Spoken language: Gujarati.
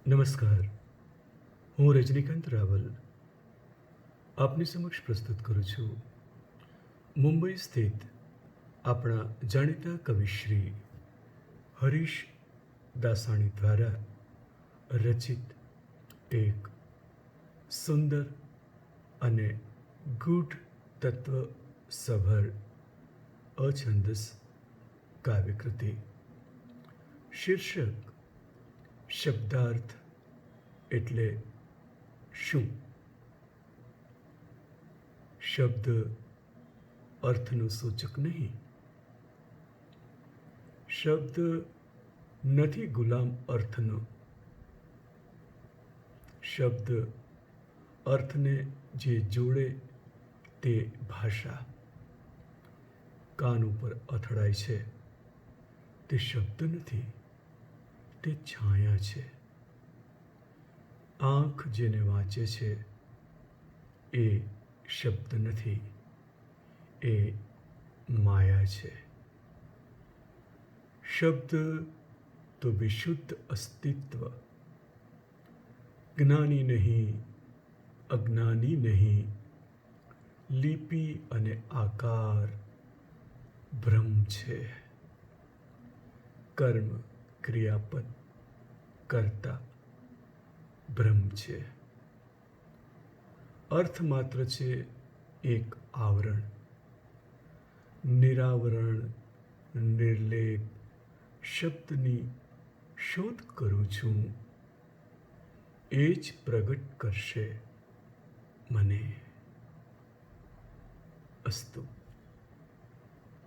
નમસ્કાર. હું રજનીકાંત રાવલ આપની સમક્ષ પ્રસ્તુત કરું છું મુંબઈ સ્થિત આપણા જાણીતા કવિશ્રી હરીશ દાસાણી દ્વારા રચિત એક સુંદર અને ગૂઢ તત્વસભર અછંદસ કાવ્યકૃતિ. શીર્ષક: શબ્દાર્થ એટલે શું? શબ્દ અર્થનું સૂચક નહીં. શબ્દ નથી ગુલામ અર્થનો. શબ્દ અર્થને જે જોડે તે ભાષા. કાન ઉપર અથડાય છે તે શબ્દ નથી, તે છાયા છે. આંખ જેને વાંચે છે એ શબ્દ નથી, એ માયા છે. શબ્દ તો વિશુદ્ધ અસ્તિત્વ. જ્ઞાની નહીં, અજ્ઞાની નહીં, લિપિ અને આકાર ભ્રમ છે. કર્મ, ક્રિયાપદ, કર્તા ભ્રમ છે. અર્થ માત્ર છે એક આવરણ. નિરાવરણ, નિર્લેપ શબ્દની શોધ કરું છું. એ જ પ્રગટ કરશે મને. અસ્તુ.